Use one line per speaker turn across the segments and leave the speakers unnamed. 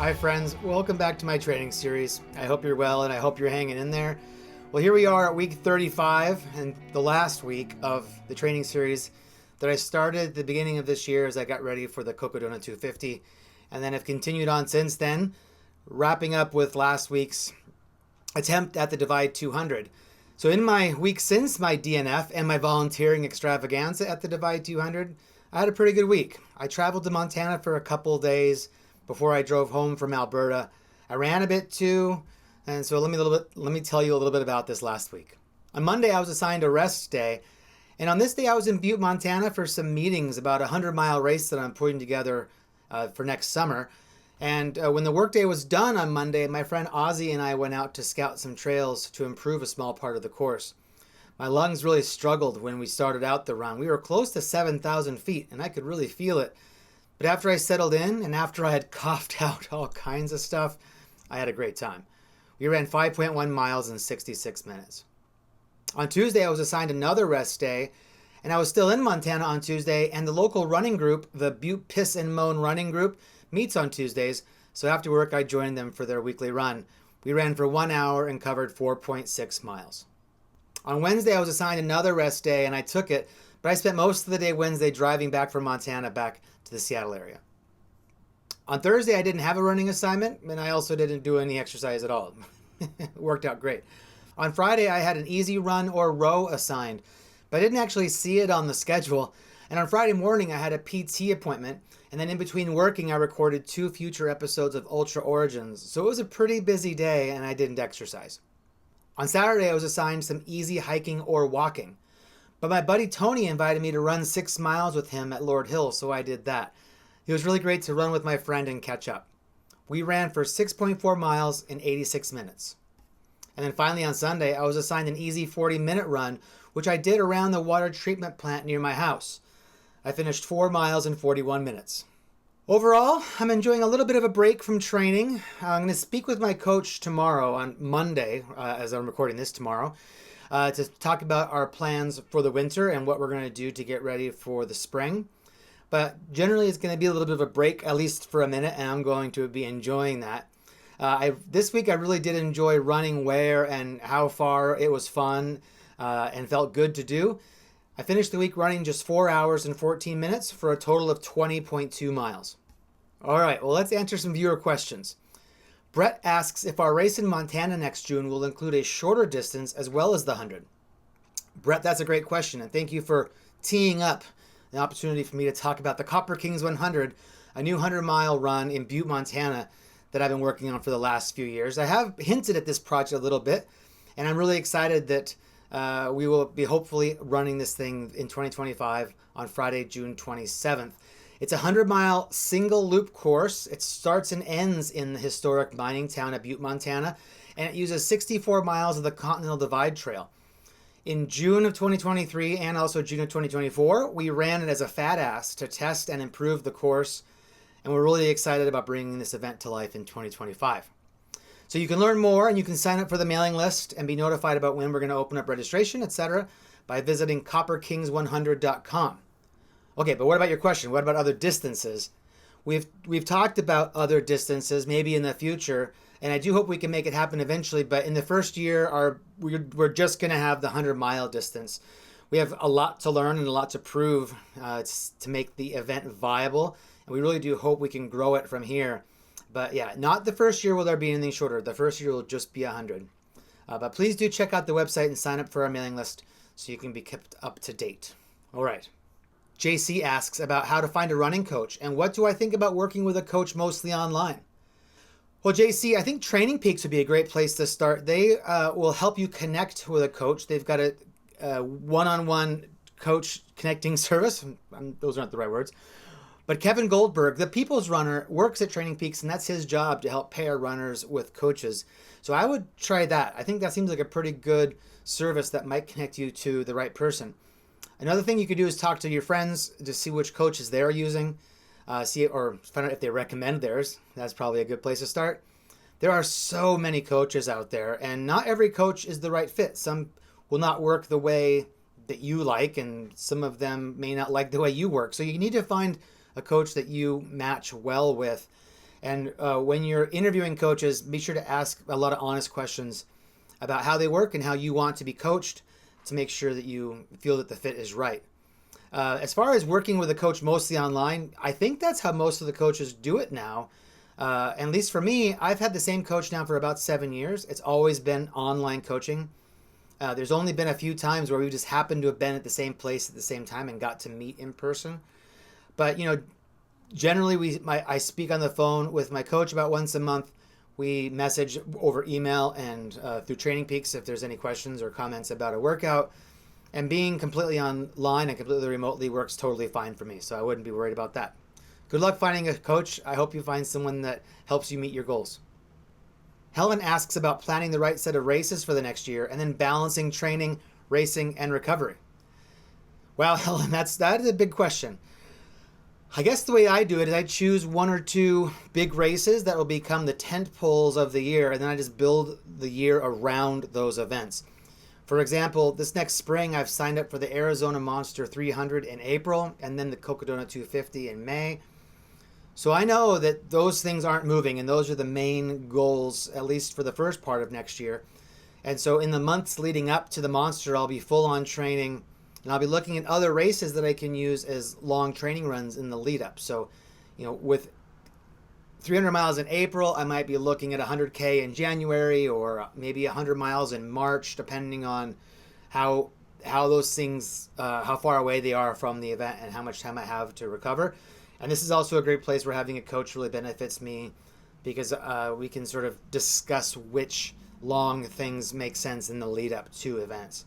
Hi friends, welcome back to my training series. I hope you're well and I hope you're hanging in there. Well, here we are at week 35 and the last week of the training series that I started at the beginning of this year as I got ready for the Cocodona 250 and then have continued on since then, wrapping up with last week's attempt at the Divide 200. So in my week since my DNF and my volunteering extravaganza at the Divide 200, I had a pretty good week. I traveled to Montana for a couple days before I drove home from Alberta. I ran a bit too, and so let me tell you a little bit about this last week. On Monday, I was assigned a rest day, and on this day, I was in Butte, Montana for some meetings about a 100-mile race that I'm putting together for next summer. And when the workday was done on Monday, my friend Ozzy and I went out to scout some trails to improve a small part of the course. My lungs really struggled when we started out the run. We were close to 7,000 feet, and I could really feel it. But after I settled in and after I had coughed out all kinds of stuff, I had a great time. We ran 5.1 miles in 66 minutes. On Tuesday, I was assigned another rest day, and I was still in Montana on Tuesday, and the local running group, the Butte Piss and Moan running group, meets on Tuesdays, so after work I joined them for their weekly run. We ran for 1 hour and covered 4.6 miles. On Wednesday, I was assigned another rest day, and I took it, but I spent most of the day Wednesday driving back from Montana back to the Seattle area. On Thursday, I didn't have a running assignment, and I also didn't do any exercise at all. It worked out great. On Friday, I had an easy run or row assigned, but I didn't actually see it on the schedule. And on Friday morning, I had a PT appointment, and then in between working, I recorded 2 future episodes of Ultra Origins. So it was a pretty busy day, and I didn't exercise. On Saturday, I was assigned some easy hiking or walking. But my buddy Tony invited me to run 6 miles with him at Lord Hill, so I did that. It was really great to run with my friend and catch up. We ran for 6.4 miles in 86 minutes. And then finally on Sunday, I was assigned an easy 40-minute run, which I did around the water treatment plant near my house. I finished 4 miles in 41 minutes. Overall, I'm enjoying a little bit of a break from training. I'm going to speak with my coach tomorrow on Monday, as I'm recording this tomorrow, to talk about our plans for the winter and what we're going to do to get ready for the spring. But generally, it's going to be a little bit of a break, at least for a minute, and I'm going to be enjoying that. This week, I really did enjoy running where and how far. It was fun and felt good to do. I finished the week running just 4 hours and 14 minutes for a total of 20.2 miles. All right, well, let's answer some viewer questions. Brett asks if our race in Montana next June will include a shorter distance as well as the 100. Brett, that's a great question, and thank you for teeing up the opportunity for me to talk about the Copper Kings 100, a new 100-mile run in Butte, Montana that I've been working on for the last few years. I have hinted at this project a little bit, and I'm really excited that we will be hopefully running this thing in 2025 on Friday, June 27th. It's a 100-mile single loop course. It starts and ends in the historic mining town of Butte, Montana, and it uses 64 miles of the Continental Divide Trail. In June of 2023 and also June of 2024, we ran it as a fat ass to test and improve the course, and we're really excited about bringing this event to life in 2025. So you can learn more and you can sign up for the mailing list and be notified about when we're going to open up registration, etc. by visiting copperkings100.com. Okay, but what about your question? What about other distances? We've talked about other distances maybe in the future, and I do hope we can make it happen eventually, but in the first year, we're just going to have the 100-mile distance. We have a lot to learn and a lot to prove to make the event viable, and we really do hope we can grow it from here. But yeah, not the first year will there be anything shorter. The first year will just be 100. But please do check out the website and sign up for our mailing list so you can be kept up to date. All right. JC asks about how to find a running coach and what do I think about working with a coach mostly online? Well, JC, I think TrainingPeaks would be a great place to start. They will help you connect with a coach. They've got a one-on-one coach connecting service. Those aren't the right words. But Kevin Goldberg, the People's Runner, works at TrainingPeaks, and that's his job to help pair runners with coaches. So I would try that. I think that seems like a pretty good service that might connect you to the right person. Another thing you could do is talk to your friends to see which coaches they're using, or find out if they recommend theirs. That's probably a good place to start. There are so many coaches out there, and not every coach is the right fit. Some will not work the way that you like, and some of them may not like the way you work. So you need to find a coach that you match well with. And when you're interviewing coaches, be sure to ask a lot of honest questions about how they work and how you want to be coached to make sure that you feel that the fit is right. As far as working with a coach mostly online, I think that's how most of the coaches do it now. At least for me, I've had the same coach now for about 7 years. It's always been online coaching. There's only been a few times where we just happened to have been at the same place at the same time and got to meet in person. But, generally I speak on the phone with my coach about once a month. We message over email and through TrainingPeaks if there's any questions or comments about a workout. And being completely online and completely remotely works totally fine for me, so I wouldn't be worried about that. Good luck finding a coach. I hope you find someone that helps you meet your goals. Helen asks about planning the right set of races for the next year and then balancing training, racing, and recovery. Well, Helen, that is a big question. I guess the way I do it is I choose 1 or 2 big races that will become the tent poles of the year, and then I just build the year around those events. For example, this next spring, I've signed up for the Arizona Monster 300 in April and then the Cocodona 250 in May. So I know that those things aren't moving, and those are the main goals, at least for the first part of next year. And so in the months leading up to the Monster, I'll be full on training, and I'll be looking at other races that I can use as long training runs in the lead up. So, with 300 miles in April, I might be looking at 100K in January or maybe 100 miles in March, depending on how those things, how far away they are from the event and how much time I have to recover. And this is also a great place where having a coach really benefits me because we can sort of discuss which long things make sense in the lead up to events.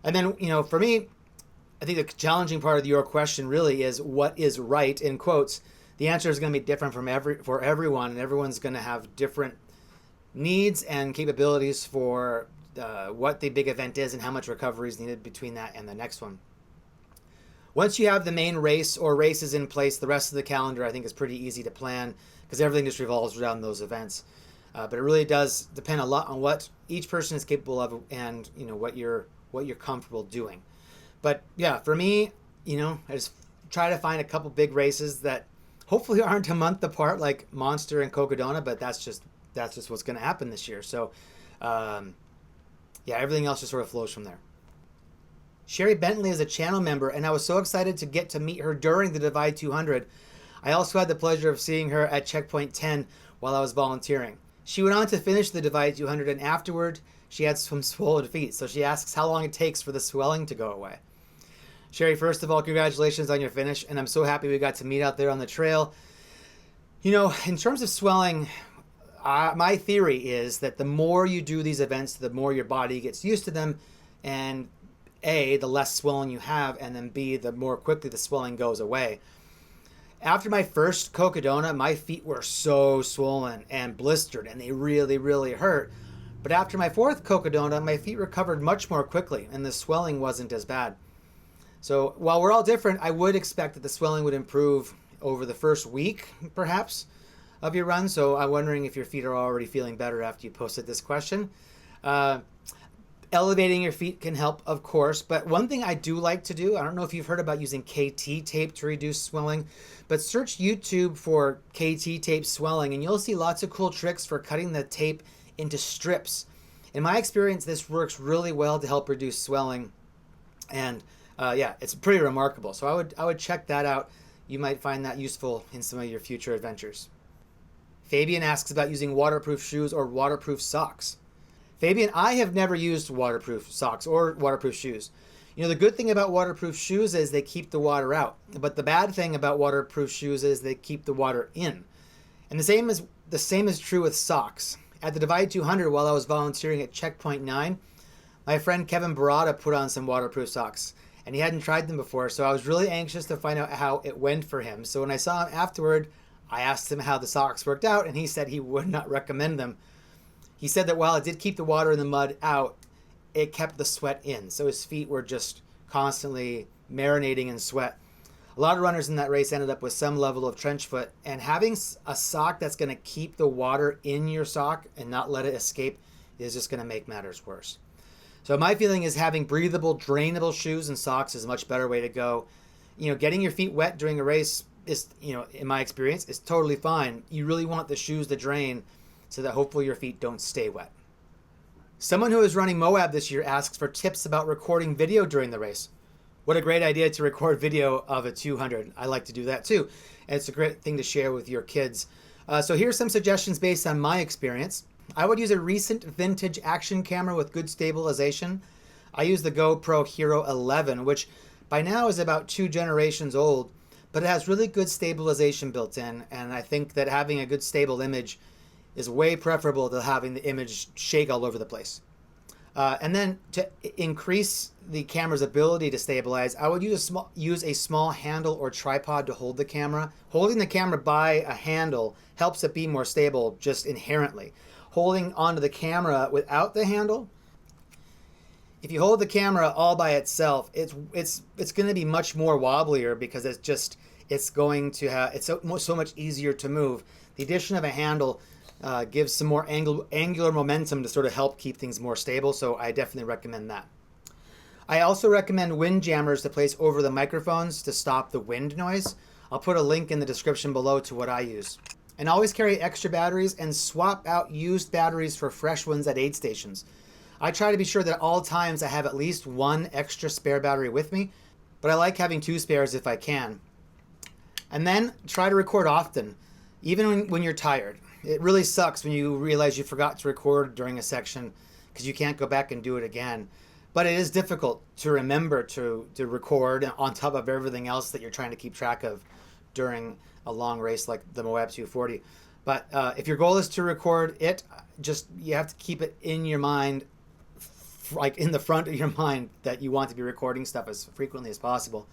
And then, for me, I think the challenging part of your question really is what is right, in quotes. The answer is going to be different for everyone, and everyone's going to have different needs and capabilities for what the big event is and how much recovery is needed between that and the next one. Once you have the main race or races in place, the rest of the calendar I think is pretty easy to plan because everything just revolves around those events. But it really does depend a lot on what each person is capable of and what you're comfortable doing. But yeah, for me, I just try to find a couple big races that hopefully aren't a month apart like Monster and Cocodona, but that's just what's going to happen this year. So, everything else just sort of flows from there. Sherry Bentley is a channel member, and I was so excited to get to meet her during the Divide 200. I also had the pleasure of seeing her at Checkpoint 10 while I was volunteering. She went on to finish the Divide 200, and afterward, she had some swollen feet, so she asks how long it takes for the swelling to go away. Sherry, first of all, congratulations on your finish, and I'm so happy we got to meet out there on the trail. In terms of swelling, my theory is that the more you do these events, the more your body gets used to them, and A, the less swelling you have, and then B, the more quickly the swelling goes away. After my first Cocodona, my feet were so swollen and blistered, and they really, really hurt. But after my fourth Cocodona, my feet recovered much more quickly, and the swelling wasn't as bad. So while we're all different, I would expect that the swelling would improve over the first week, perhaps, of your run. So I'm wondering if your feet are already feeling better after you posted this question. Elevating your feet can help, of course, but one thing I do like to do, I don't know if you've heard about using KT tape to reduce swelling, but search YouTube for KT tape swelling and you'll see lots of cool tricks for cutting the tape into strips. In my experience, this works really well to help reduce swelling, and it's pretty remarkable. So I would check that out. You might find that useful in some of your future adventures. Fabian asks about using waterproof shoes or waterproof socks. Fabian, I have never used waterproof socks or waterproof shoes. The good thing about waterproof shoes is they keep the water out. But the bad thing about waterproof shoes is they keep the water in. And the same is true with socks. At the Divide 200, while I was volunteering at Checkpoint 9, my friend Kevin Barada put on some waterproof socks. And he hadn't tried them before, so I was really anxious to find out how it went for him. So when I saw him afterward, I asked him how the socks worked out, and he said he would not recommend them. He said that while it did keep the water and the mud out, it kept the sweat in. So his feet were just constantly marinating in sweat. A lot of runners in that race ended up with some level of trench foot, and having a sock that's going to keep the water in your sock and not let it escape is just going to make matters worse. So my feeling is having breathable, drainable shoes and socks is a much better way to go. Getting your feet wet during a race is, in my experience, is totally fine. You really want the shoes to drain so that hopefully your feet don't stay wet. Someone who is running Moab this year asks for tips about recording video during the race. What a great idea to record video of a 200. I like to do that too. And it's a great thing to share with your kids. So here's some suggestions based on my experience. I would use a recent vintage action camera with good stabilization. I use the GoPro Hero 11, which by now is about 2 generations old, but it has really good stabilization built in. And I think that having a good stable image is way preferable to having the image shake all over the place. And then to increase the camera's ability to stabilize, I would use a small handle or tripod to hold the camera. Holding the camera by a handle helps it be more stable just inherently. Holding onto the camera without the handle, if you hold the camera all by itself, it's going to be much more wobblier because it's so much easier to move. The addition of a handle gives some more angular momentum to sort of help keep things more stable, so I definitely recommend that. I also recommend Windjammers to place over the microphones to stop the wind noise. I'll put a link in the description below to what I use. And always carry extra batteries and swap out used batteries for fresh ones at aid stations. I try to be sure that at all times I have at least 1 extra spare battery with me, but I like having 2 spares if I can. And then try to record often, even when you're tired. It really sucks when you realize you forgot to record during a section because you can't go back and do it again. But it is difficult to remember to record on top of everything else that you're trying to keep track of during a long race like the Moab 240. But if your goal is to record it, you have to keep it in your mind, like in the front of your mind, that you want to be recording stuff as frequently as possible.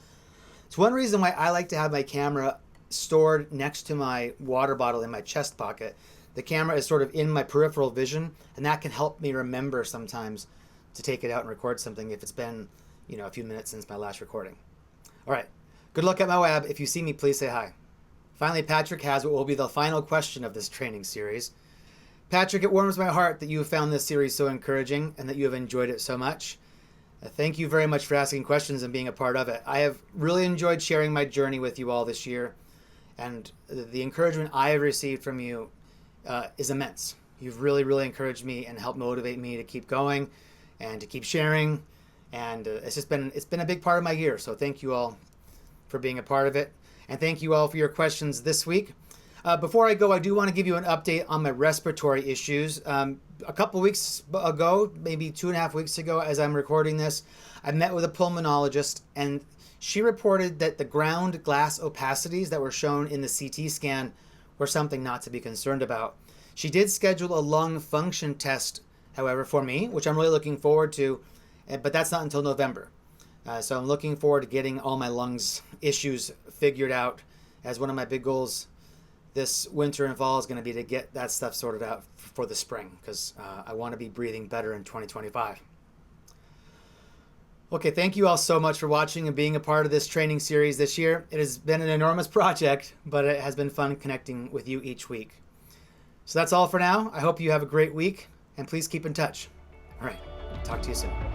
It's one reason why I like to have my camera stored next to my water bottle in my chest pocket. The camera is sort of in my peripheral vision, and that can help me remember sometimes to take it out and record something if it's been, a few minutes since my last recording. All right. Good luck at Moab. If you see me, please say hi. Finally, Patrick has what will be the final question of this training series. Patrick, it warms my heart that you have found this series so encouraging and that you have enjoyed it so much. Thank you very much for asking questions and being a part of it. I have really enjoyed sharing my journey with you all this year, and the encouragement I have received from you is immense. You've really, really encouraged me and helped motivate me to keep going and to keep sharing, and it's been a big part of my year, so thank you all for being a part of it. And thank you all for your questions this week. Before I go, I do want to give you an update on my respiratory issues. A couple weeks ago, maybe 2.5 weeks ago, as I'm recording this, I met with a pulmonologist, and she reported that the ground glass opacities that were shown in the CT scan were something not to be concerned about. She did schedule a lung function test, however, for me, which I'm really looking forward to, but that's not until November. So I'm looking forward to getting all my lungs issues figured out, as one of my big goals this winter and fall is going to be to get that stuff sorted out for the spring, because I want to be breathing better in 2025. Okay, thank you all so much for watching and being a part of this training series this year. It has been an enormous project, but it has been fun connecting with you each week. So that's all for now. I hope you have a great week, and please keep in touch. All right, talk to you soon.